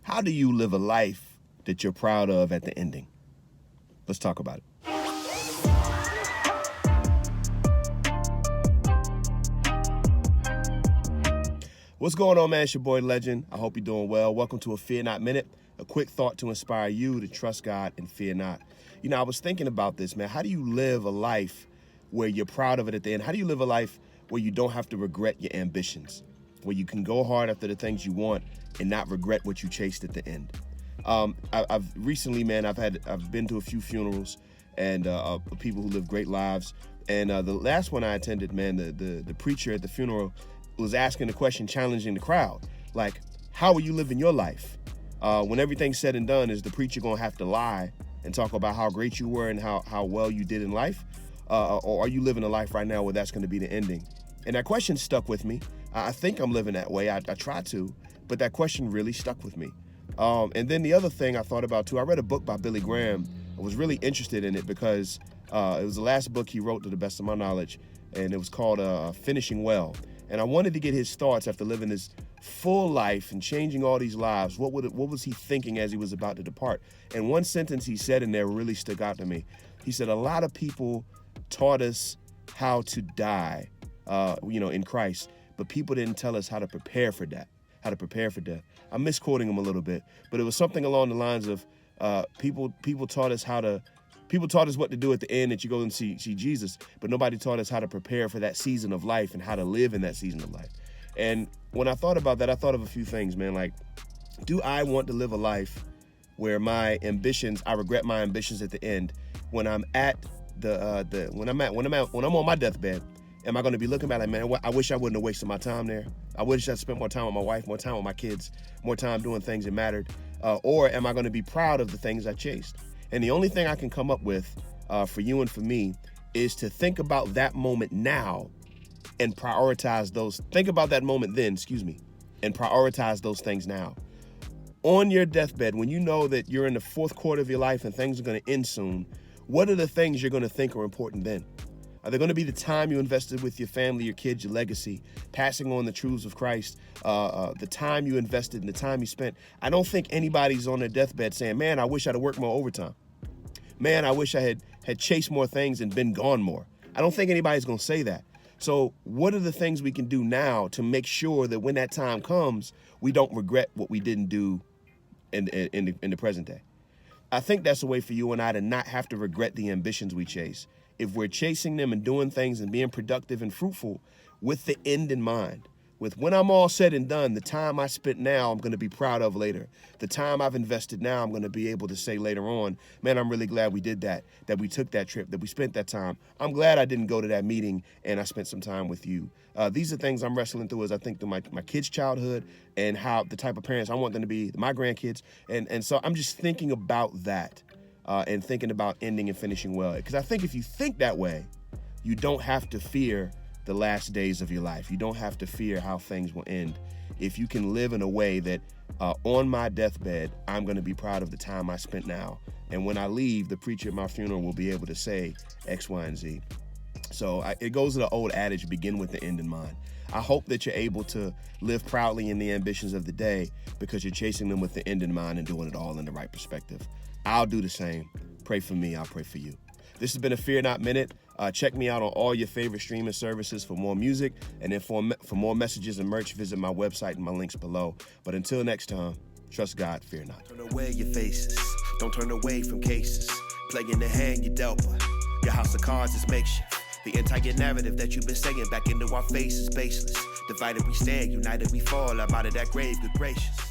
How do you live a life that you're proud of at the ending? Let's talk about it. What's going on, man? It's your boy Legin. I hope you're doing well. Welcome to a Fear Not Minute, a quick thought to inspire you to trust God and fear not. You know, I was thinking about this, man. How do you live a life where you're proud of it at the end? How do you live a life where you don't have to regret your ambitions, where you can go hard after the things you want and not regret what you chased at the end? I've recently, man, I've been to a few funerals and people who live great lives. And the last one I attended, man, the preacher at the funeral was asking the question, challenging the crowd, like, how are you living your life? When everything's said and done, is the preacher gonna have to lie and talk about how great you were and how well you did in life? Or are you living a life right now where that's gonna be the ending? And that question stuck with me. I think I'm living that way. I try to, but that question really stuck with me. And then the other thing I thought about too, I read a book by Billy Graham. I was really interested in it because it was the last book he wrote to the best of my knowledge, and it was called Finishing Well. And I wanted to get his thoughts after living this full life and changing all these lives. What was he thinking as he was about to depart? And one sentence he said in there really stuck out to me. He said, a lot of people taught us how to die, in Christ, but people didn't tell us how to prepare for that, how to prepare for death. I'm misquoting him a little bit, but it was something along the lines of people taught us what to do at the end, that you go and see Jesus, but nobody taught us how to prepare for that season of life and how to live in that season of life. And when I thought about that, I thought of a few things, man. Like, do I want to live a life where I regret my ambitions at the end? When I'm at when I'm on my deathbed, am I going to be looking back like, man, I wish I wouldn't have wasted my time there. I wish I spent more time with my wife, more time with my kids, more time doing things that mattered. Or am I going to be proud of the things I chased? And the only thing I can come up with for you and for me is to think about that moment now and prioritize those. Think about that moment then, and prioritize those things now. On your deathbed, when you know that you're in the fourth quarter of your life and things are going to end soon, what are the things you're going to think are important then? Are they going to be the time you invested with your family, your kids, your legacy, passing on the truths of Christ, the time you invested and the time you spent? I don't think anybody's on their deathbed saying, man, I wish I'd have worked more overtime. Man, I wish I had chased more things and been gone more. I don't think anybody's going to say that. So what are the things we can do now to make sure that when that time comes, we don't regret what we didn't do in the present day? I think that's a way for you and I to not have to regret the ambitions we chase. If we're chasing them and doing things and being productive and fruitful with the end in mind, with when I'm all said and done, the time I spent now, I'm going to be proud of later. The time I've invested now, I'm going to be able to say later on, man, I'm really glad we did that we took that trip, that we spent that time. I'm glad I didn't go to that meeting and I spent some time with you. These are things I'm wrestling through as I think through my kids' childhood and how the type of parents I want them to be, my grandkids. And so I'm just thinking about that and thinking about ending and finishing well. Because I think if you think that way, you don't have to fear the last days of your life. You don't have to fear how things will end. If you can live in a way that on my deathbed, I'm going to be proud of the time I spent now. And when I leave, the preacher at my funeral will be able to say X, Y, and Z. So it goes to the old adage, begin with the end in mind. I hope that you're able to live proudly in the ambitions of the day because you're chasing them with the end in mind and doing it all in the right perspective. I'll do the same. Pray for me. I'll pray for you. This has been a Fear Not Minute. Check me out on all your favorite streaming services for more music. And then for more messages and merch, visit my website and my links below. But until next time, trust God, fear not. Turn away your faces. Don't turn away from cases. Playing the hand you dealt by. Your house of cards is makeshift. The entire narrative that you've been saying back into our faces baseless. Divided we stand, united we fall. I'm out of that grave, good gracious.